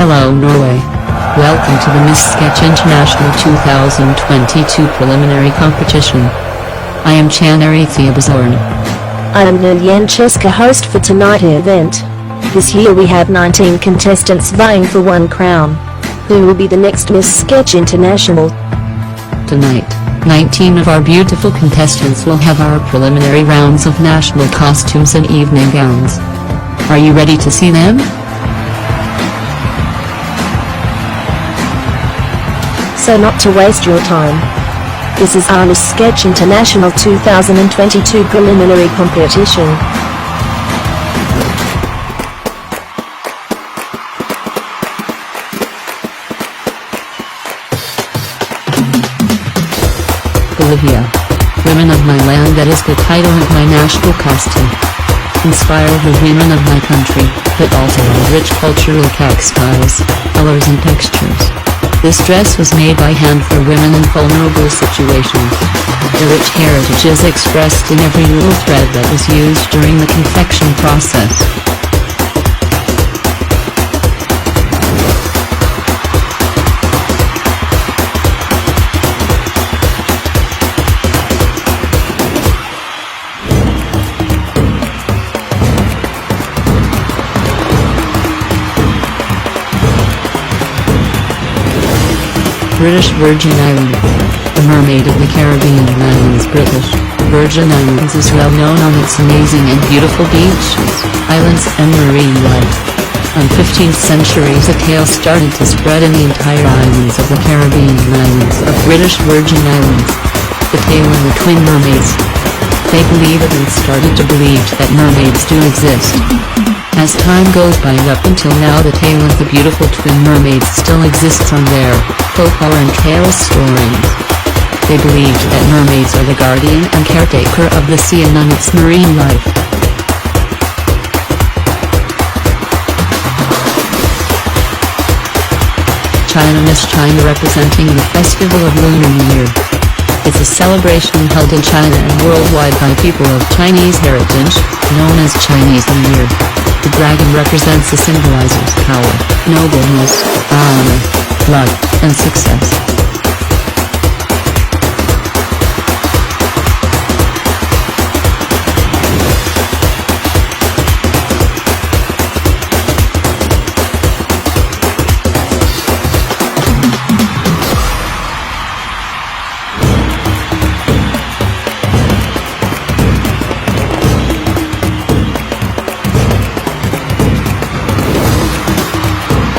Hello Norway. Welcome to the Miss Sketch International 2022 preliminary competition. I am 𝐒𝐊𝐄𝐓𝐄𝐑𝐍𝐃𝐈𝐎𝐿 Boragay. I am Niño host for tonight's event. This year we have 19 contestants vying for one crown. Who will be the next Miss Sketch International? Tonight, 19 of our beautiful contestants will have our preliminary rounds of national costumes and evening gowns. Are you ready to see them? So not to waste your time, this is our Miss Sketch International 2022 preliminary competition. Bolivia. Women of my land, that is the title of my national costume. Inspire the women of my country, but also with rich cultural textiles, colors and textures. This dress was made by hand for women in vulnerable situations. The rich heritage is expressed in every little thread that was used during the confection process. British Virgin Islands. The mermaid of the Caribbean islands. British Virgin Islands is well known on its amazing and beautiful beaches, islands and marine life. On 15th centuries a tale started to spread in the entire islands of the Caribbean islands of British Virgin Islands. The tale of the twin mermaids. They believed and started to believe that mermaids do exist. As time goes by and up until now, the tale of the beautiful twin mermaids still exists on their folklore and tale stories. They believed that mermaids are the guardian and caretaker of the sea and on its marine life. China. Miss China, representing the festival of Lunar New Year. It's a celebration held in China and worldwide by people of Chinese heritage, known as Chinese New Year. The dragon represents and symbolizes power, nobleness, honor, luck, and success.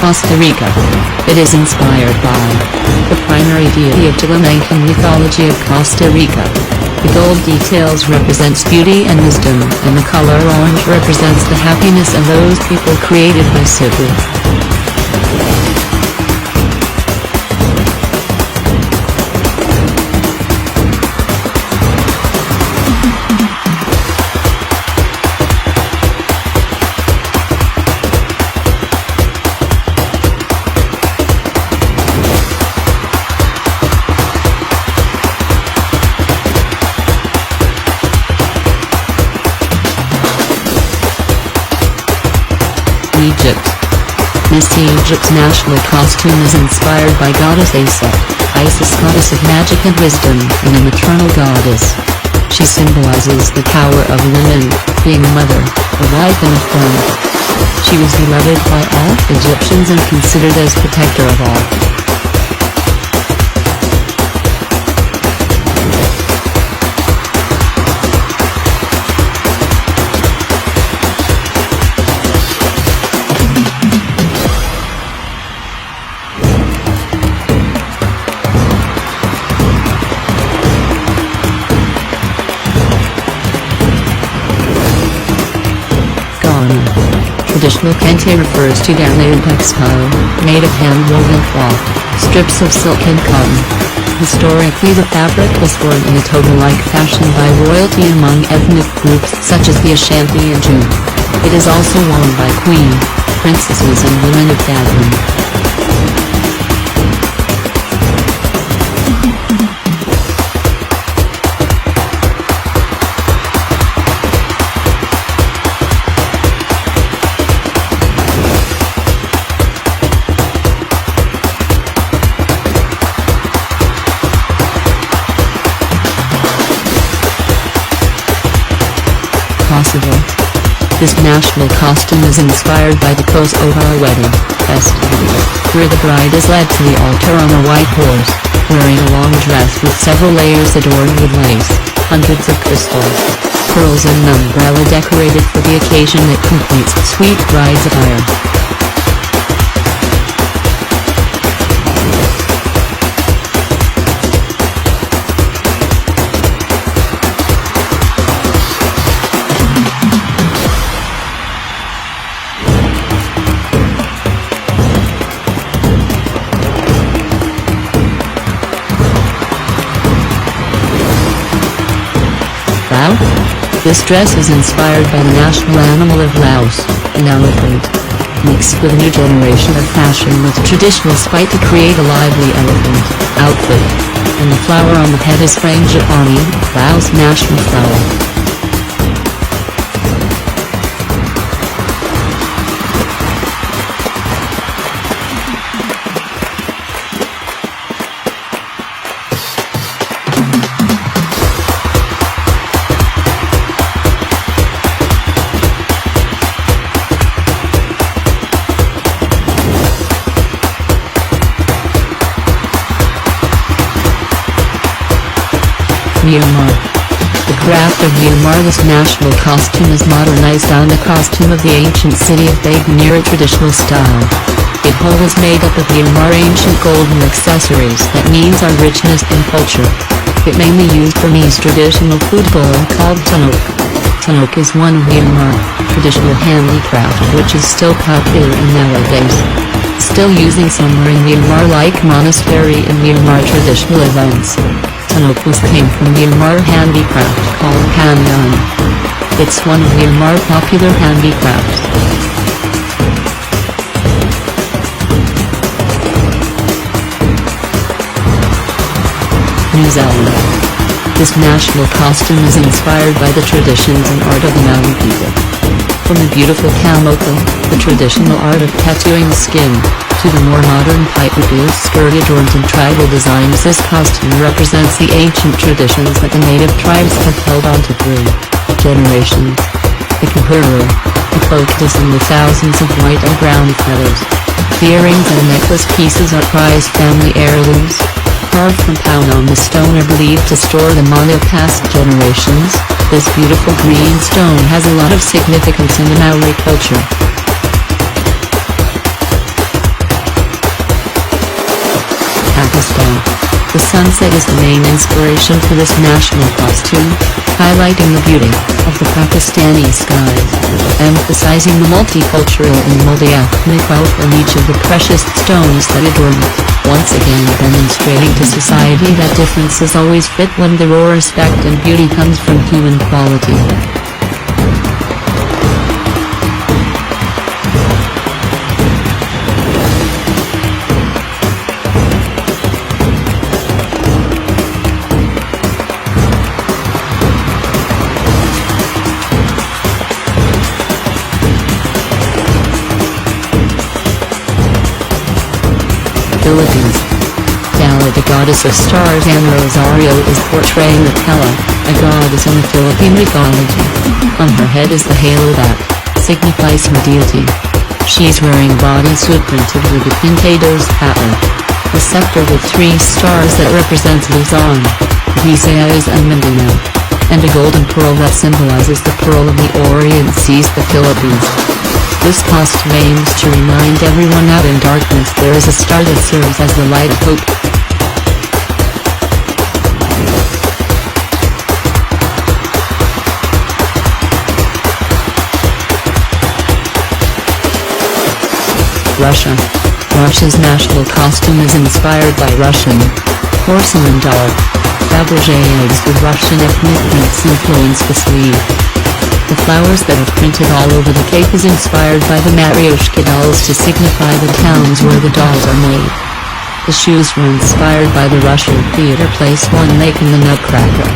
Costa Rica. It is inspired by the primary deity of 𝐒𝐊𝐿 mythology of Costa Rica. The gold details represents beauty and wisdom, and the color orange represents the happiness of those people created by Cebu. Egypt. Miss Egypt's national costume is inspired by goddess Isis, goddess of magic and wisdom, and a maternal goddess. She symbolizes the power of women, being a mother, a wife and a friend. She was beloved by all Egyptians and considered as protector of all. 𝐒𝐊𝐄𝐑𝐿 refers to galated textile, made of hand-woven cloth, strips of silk and cotton. Historically the fabric was worn in a toga-like fashion by royalty among ethnic groups such as the Ashanti and Jew. It is also worn by queen, princesses and women of gathering. Kosovo. This national costume is inspired by the Kosovar wedding festival, where the bride is led to the altar on a white horse, wearing a long dress with several layers adorned with lace, hundreds of crystals, pearls and an umbrella decorated for the occasion that completes the sweet bride's attire. This dress is inspired by the national animal of Laos, an elephant, mixed with a new generation of fashion with traditional spite to create a lively elephant outfit, and the flower on the head is frangipani, Laos' national flower. Myanmar. The craft of Myanmar. This national costume is modernized on the costume of the ancient city of Bagan near a traditional style. It whole is made up of Myanmar ancient golden accessories that means our richness and culture. It mainly used Burmese traditional food bowl called tanok. Tanok is one of Myanmar traditional handicraft which is still popular in nowadays. Still using somewhere in Myanmar like monastery and Myanmar traditional events. Tanok came from Myanmar handicraft called Pandan. It's one of Myanmar popular handicrafts. New Zealand. This national costume is inspired by the traditions and art of the Maori people. From the beautiful kamoko, the traditional art of tattooing the skin, to the more modern pipe-a-blue skirt adorned in tribal designs, this costume represents the ancient traditions that the native tribes have held on to through generations. The Kajerr, the focus and the thousands of white and brown feathers. The earrings and necklace pieces are prized family heirlooms, carved from pound on the stone are believed to store the mana of past generations. This beautiful green stone has a lot of significance in the Maori culture. Pakistan. The sunset is the main inspiration for this national costume, highlighting the beauty of the Pakistani skies, emphasizing the multicultural and multi-ethnic wealth in each of the precious stones that adorn it, once again demonstrating to society that differences always fit when the raw respect and beauty comes from human quality. Philippines. Kala, the goddess of stars, and Rosario is portraying the Kala, a goddess in the Philippine mythology. On her head is the halo that signifies her deity. She is wearing a bodysuit printed with the Pintados pattern, a scepter with 3 stars that represents Luzon, Visayas and Mindanao, and a golden pearl that symbolizes the pearl of the Orient Seas, the Philippines. This costume aims to remind everyone that in darkness there is a star that serves as the light of hope. Russia. Russia's national costume is inspired by Russian porcelain doll. Fabergé eggs with Russian ethnic prints influence the sleeve. The flowers that are printed all over the cape is inspired by the Matryoshka dolls to signify the towns where the dolls are made. The shoes were inspired by the Russian theater play Swan Lake and the Nutcracker.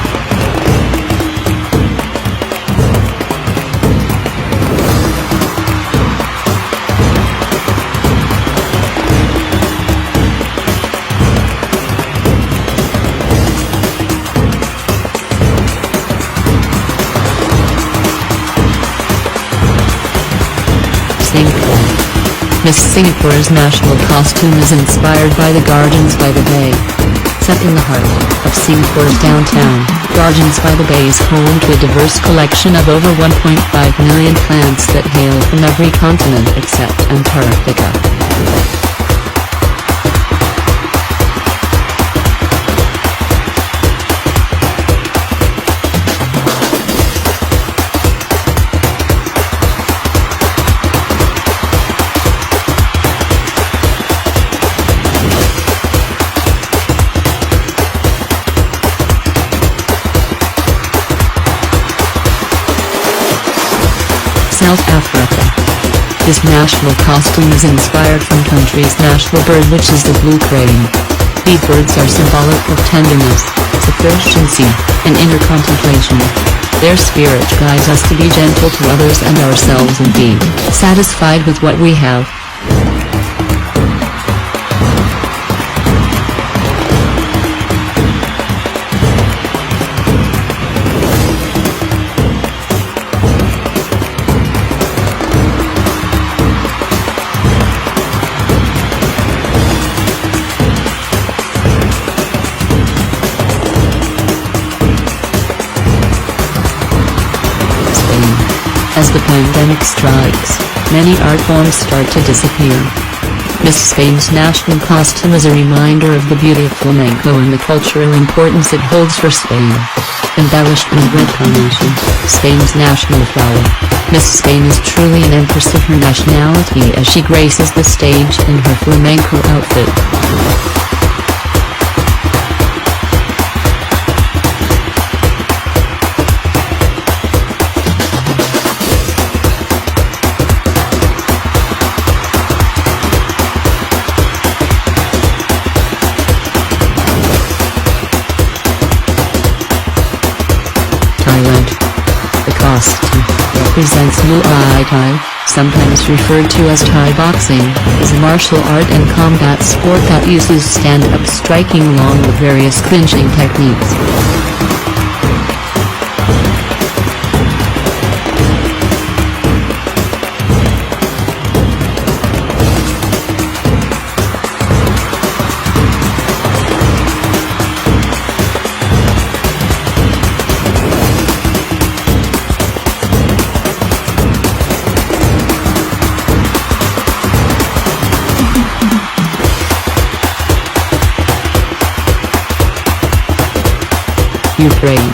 Miss Singapore's national costume is inspired by the Gardens by the Bay. Set in the heart of Singapore's downtown, Gardens by the Bay is home to a diverse collection of over 1.5 million plants that hail from every continent except Antarctica. South Africa. This national costume is inspired from country's national bird, which is the blue crane. These birds are symbolic of tenderness, sufficiency, and inner contemplation. Their spirit guides us to be gentle to others and ourselves and be satisfied with what we have. As the pandemic strikes, many art forms start to disappear. Miss Spain's national costume is a reminder of the beauty of flamenco and the cultural importance it holds for Spain. Embellished with red carnation, Spain's national flower, Miss Spain is truly an empress of her nationality as she graces the stage in her flamenco outfit. Thailand. The costume represents Muay Thai, sometimes referred to as Thai boxing, is a martial art and combat sport that uses stand-up striking along with various clinching techniques. Ukraine.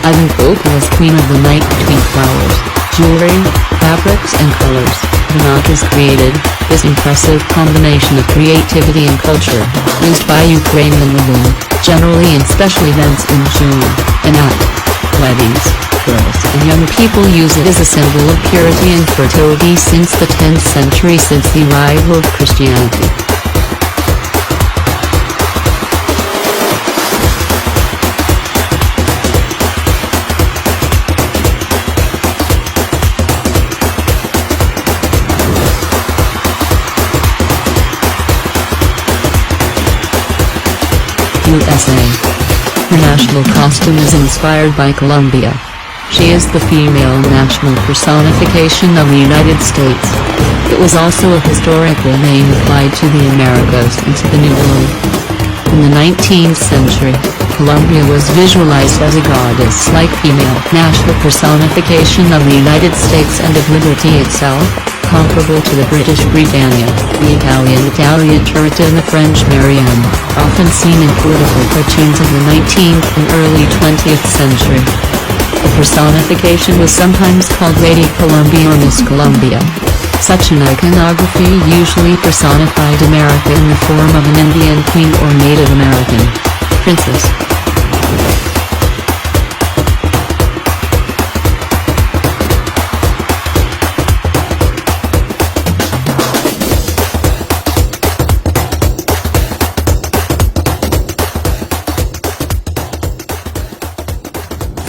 𝐒𝐊𝐄𝐇 is queen of the night between flowers, jewelry, fabrics and colors. Enoch has created this impressive combination of creativity and culture, used by Ukrainian women, generally in special events in June, and at weddings. Girls and young people use it as a symbol of purity and fertility since the 10th century, since the arrival of Christianity. USA. Her national costume is inspired by Colombia. She is the female national personification of the United States. It was also a historical name applied to the Americas and to the New World. In the 19th century, Colombia was visualized as a goddess-like female national personification of the United States and of liberty itself, comparable to the British Britannia, the Italian Turretta and the French Marianne, often seen in political cartoons of the 19th and early 20th century. The personification was sometimes called Lady Columbia or Miss Columbia. Such an iconography usually personified America in the form of an Indian queen or Native American princess.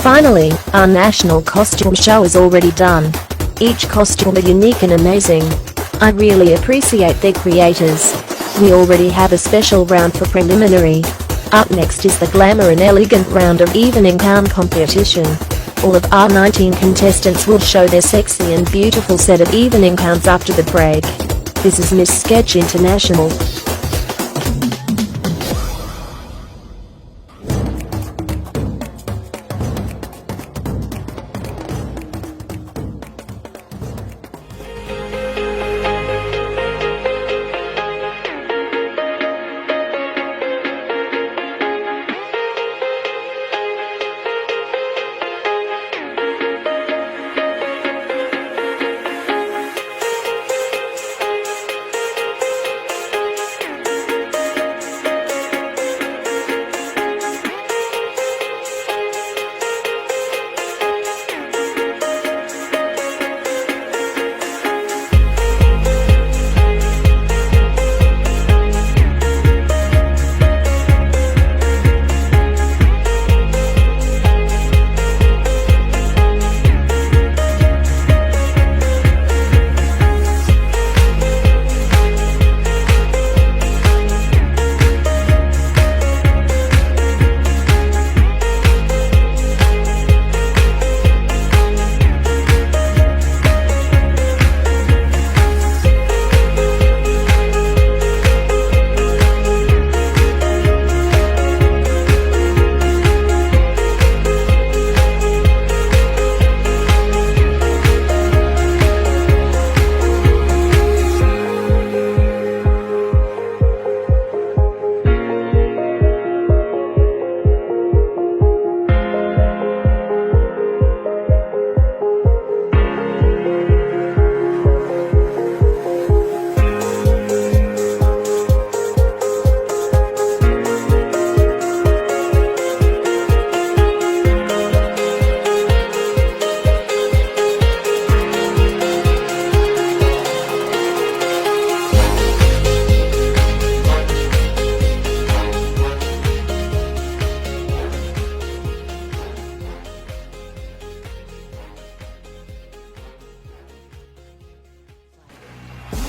Finally, our national costume show is already done. Each costume is unique and amazing. I really appreciate their creators. We already have a special round for preliminary. Up next is the glamour and elegant round of evening gown competition. All of our 19 contestants will show their sexy and beautiful set of evening gowns after the break. This is Miss Sketch International.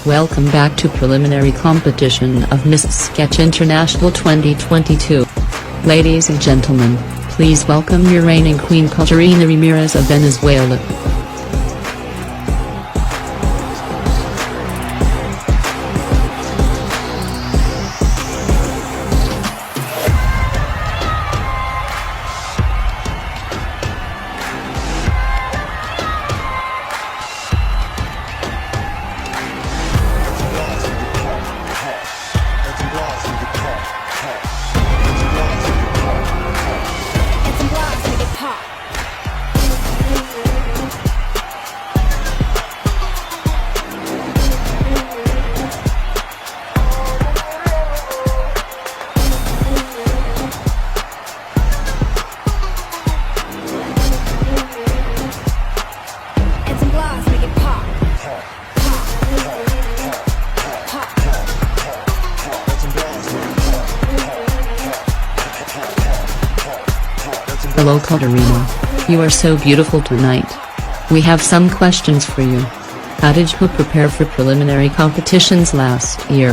Welcome back to preliminary competition of Miss Sketch International 2022. Ladies and gentlemen, please welcome your reigning queen Kajerr Ramirez of Venezuela. Hello Cadorna. You are so beautiful tonight. We have some questions for you. How did you prepare for preliminary competitions last year?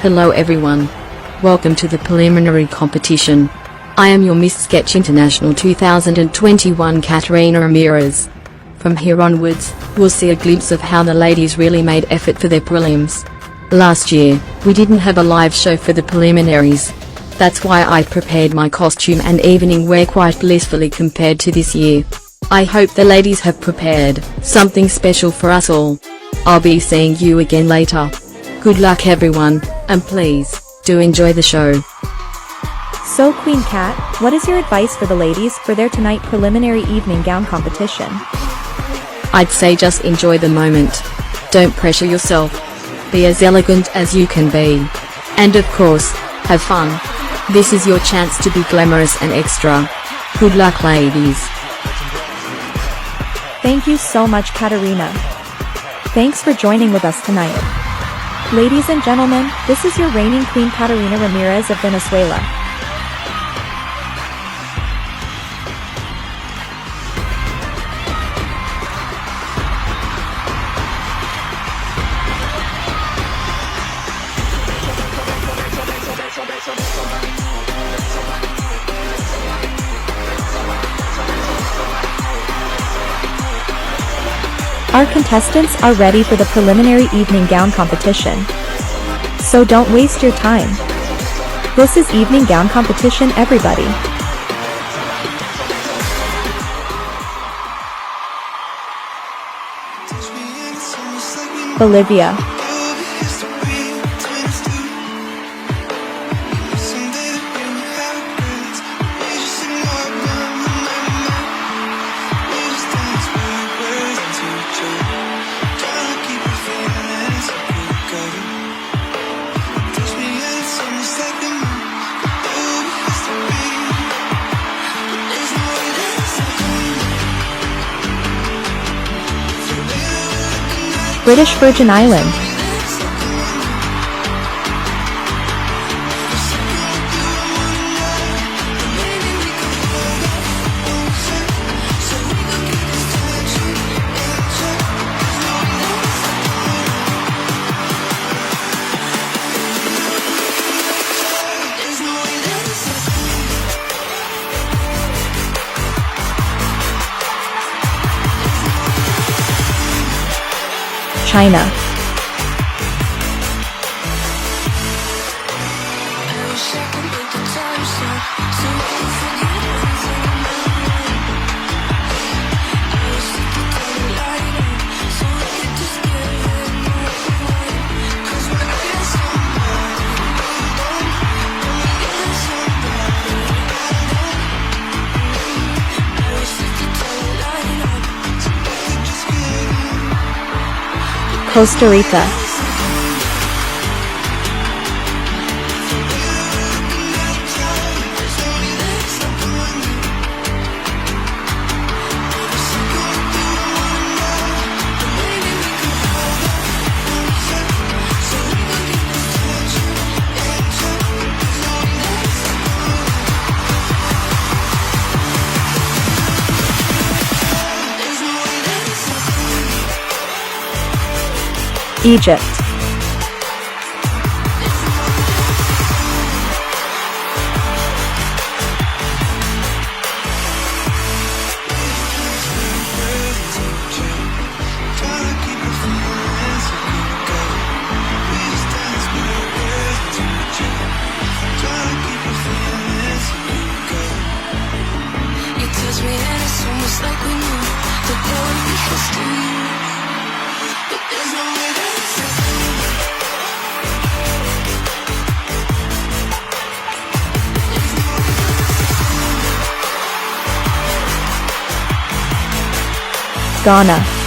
Hello everyone. Welcome to the preliminary competition. I am your Miss Sketch International 2021 Kajerr Ramirez. From here onwards, we'll see a glimpse of how the ladies really made effort for their prelims. Last year, we didn't have a live show for the preliminaries. That's why I prepared my costume and evening wear quite blissfully compared to this year. I hope the ladies have prepared something special for us all. I'll be seeing you again later. Good luck everyone, and please, do enjoy the show. So Queen Kat, what is your advice for the ladies for their tonight preliminary evening gown competition? I'd say just enjoy the moment. Don't pressure yourself. Be as elegant as you can be. And of course, have fun. This is your chance to be glamorous and extra. Good luck, ladies. Thank you so much, Katerina. Thanks for joining with us tonight. Ladies and gentlemen, this is your reigning queen Katerina Ramirez of Venezuela. Our contestants are ready for the preliminary evening gown competition. So don't waste your time. This is evening gown competition, everybody. Bolivia. British Virgin Island. China. Costa Rica. Egypt. Ghana.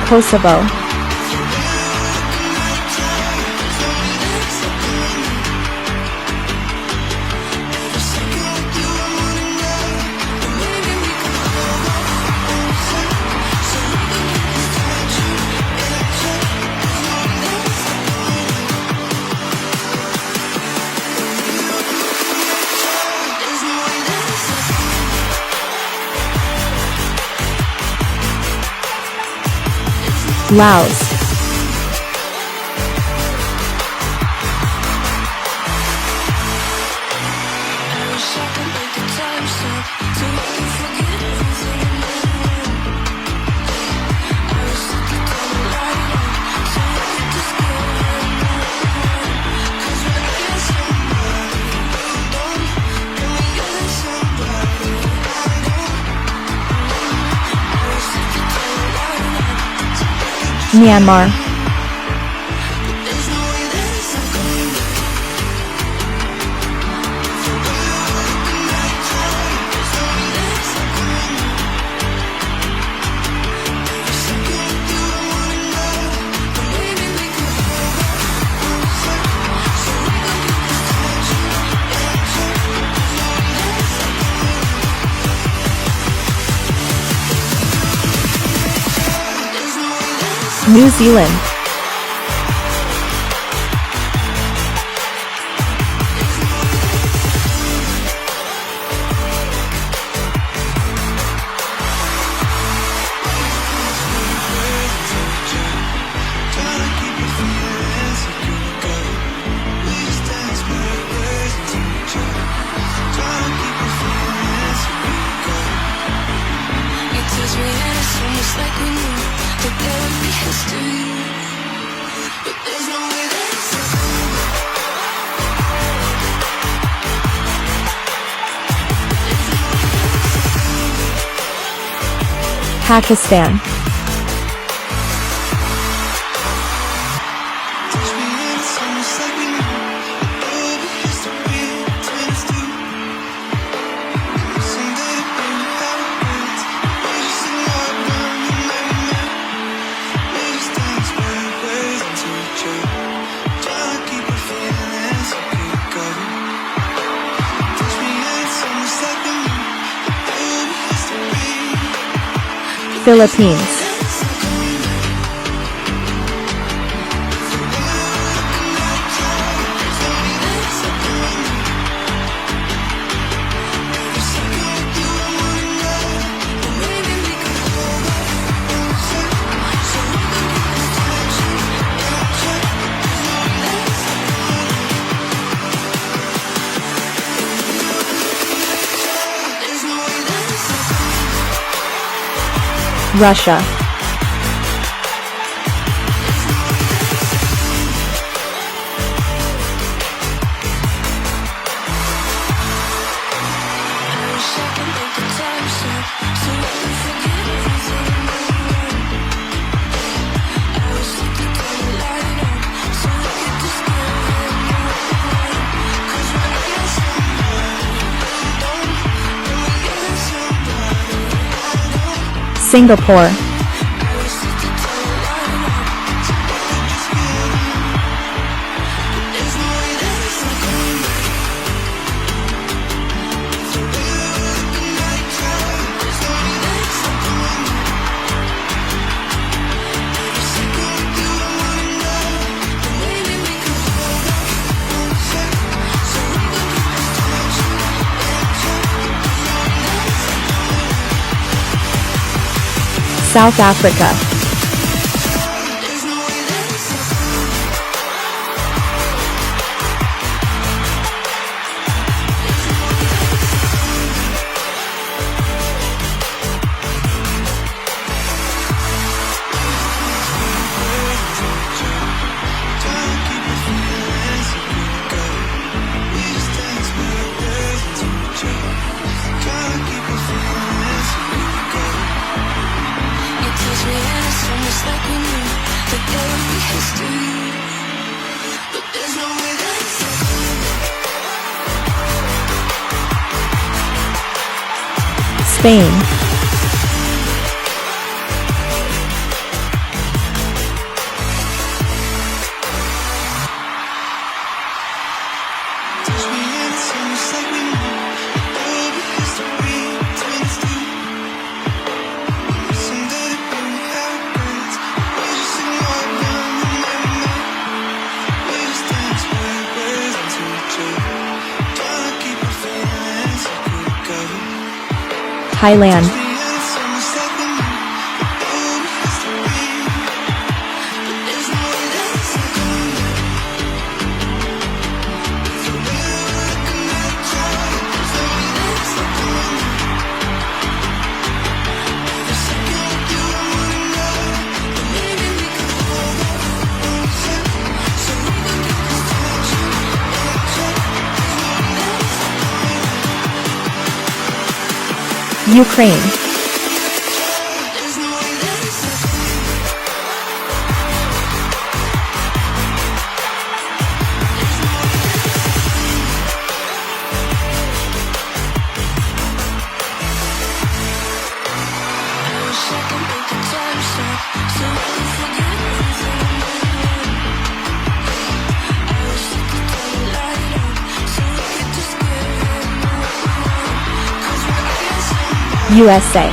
Kosovo. Laos. Myanmar, New Zealand, Pakistan, Philippines, Russia, Singapore, South Africa, Spain, Thailand, Ukraine, USA.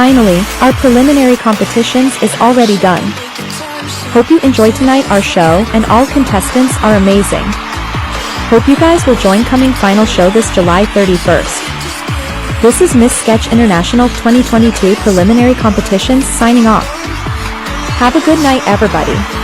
Finally, our preliminary competitions is already done. Hope you enjoyed tonight our show, and all contestants are amazing. Hope you guys will join coming final show this July 31st. This is Miss Sketch International 2022 preliminary competitions signing off. Have a good night everybody.